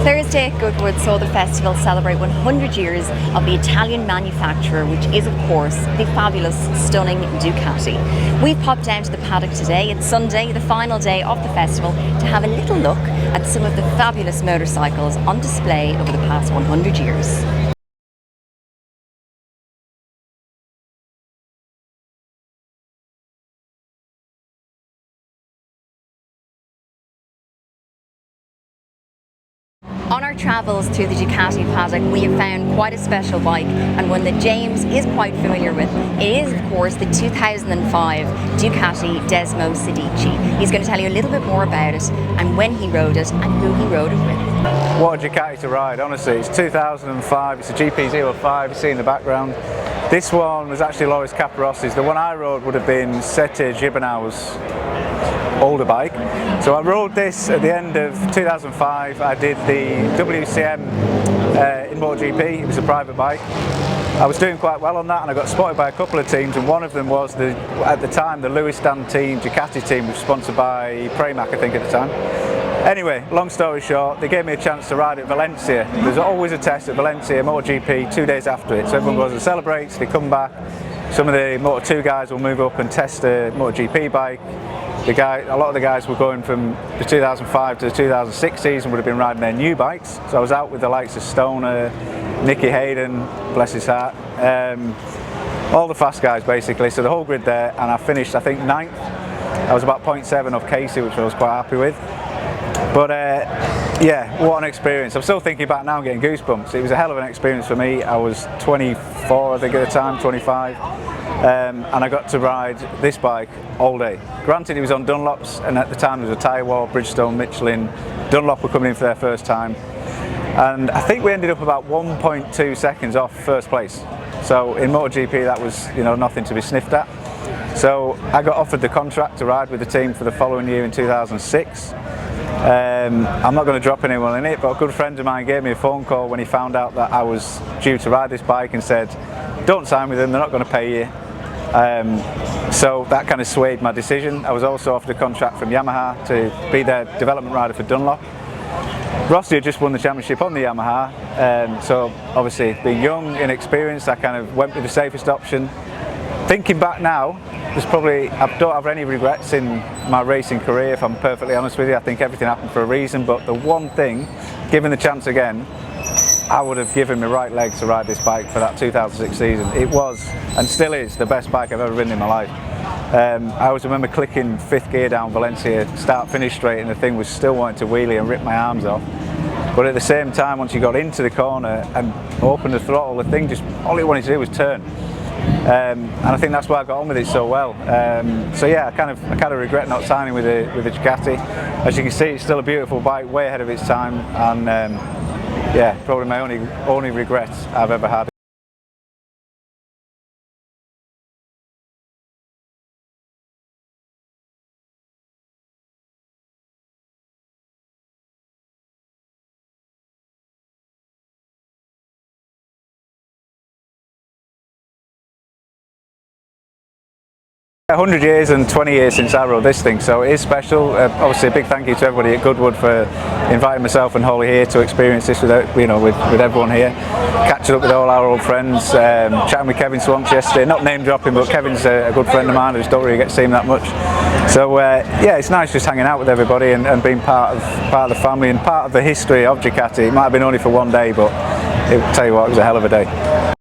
Thursday at Goodwood saw the festival celebrate 100 years of the Italian manufacturer, which is of course the fabulous, stunning Ducati. We've popped down to the paddock today. It's Sunday, the final day of the festival, to have a little look at some of the fabulous motorcycles on display over the past 100 years. On our travels through the Ducati paddock, we have found quite a special bike, and one that James is quite familiar with. It is, of course, the 2005 Ducati Desmo Sedici. He's going to tell you a little bit more about it, and when he rode it, and who he rode it with. What a Ducati to ride, honestly. It's 2005, it's a GP05, you see in the background. This one was actually Loris Caparossi's. The one I rode would have been Sete Gibernau's older bike. So I rode this at the end of 2005. I did the WCM in MotoGP. It was a private bike. I was doing quite well on that, and I got spotted by a couple of teams, and one of them was at the time the Lewis Dan team, Ducati team, was sponsored by Pramac, I think, at the time. Anyway, long story short, they gave me a chance to ride at Valencia. There's always a test at Valencia, MotoGP, 2 days after it. So everyone goes and celebrates, they come back. Some of the Moto2 guys will move up and test a MotoGP bike. A lot of the guys were going from the 2005 to the 2006 season, would have been riding their new bikes. So I was out with the likes of Stoner, Nicky Hayden, bless his heart, all the fast guys basically. So the whole grid there, and I finished, I think, 9th. I was about 0.7 off Casey, which I was quite happy with. But yeah, what an experience. I'm still thinking back now, getting goosebumps. It was a hell of an experience for me. I was 24, I think, at the time, 25. And I got to ride this bike all day. Granted, it was on Dunlops, and at the time there was a tyre war, Bridgestone, Michelin. Dunlop were coming in for their first time. And I think we ended up about 1.2 seconds off first place. So in MotoGP, that was, you know, nothing to be sniffed at. So I got offered the contract to ride with the team for the following year in 2006. I'm not going to drop anyone in it, but a good friend of mine gave me a phone call when he found out that I was due to ride this bike and said, don't sign with them, they're not going to pay you. So that kind of swayed my decision. I was also offered a contract from Yamaha to be their development rider for Dunlop. Rossi had just won the championship on the Yamaha, so obviously being young, inexperienced, I kind of went with the safest option. Thinking back now, I don't have any regrets in my racing career, if I'm perfectly honest with you. I think everything happened for a reason, but the one thing, given the chance again, I would have given my right leg to ride this bike for that 2006 season. It was, and still is, the best bike I've ever ridden in my life. I always remember clicking 5th gear down Valencia, start-finish straight, and the thing was still wanting to wheelie and rip my arms off. But at the same time, once you got into the corner and opened the throttle, the thing just, all it wanted to do was turn. And I think that's why I got on with it so well. So yeah, I kind of regret not signing with the Ducati. As you can see, it's still a beautiful bike, way ahead of its time, and yeah, probably my only regret I've ever had. 100 years and 20 years since I rode this thing, so it is special. Obviously a big thank you to everybody at Goodwood for inviting myself and Holly here to experience this with everyone here. Catching up with all our old friends, chatting with Kevin Swamps yesterday, not name dropping, but Kevin's a good friend of mine. I just don't really get to see him that much. So yeah, it's nice just hanging out with everybody and being part of the family and part of the history of Ducati. It might have been only for one day, but I'll tell you what, it was a hell of a day.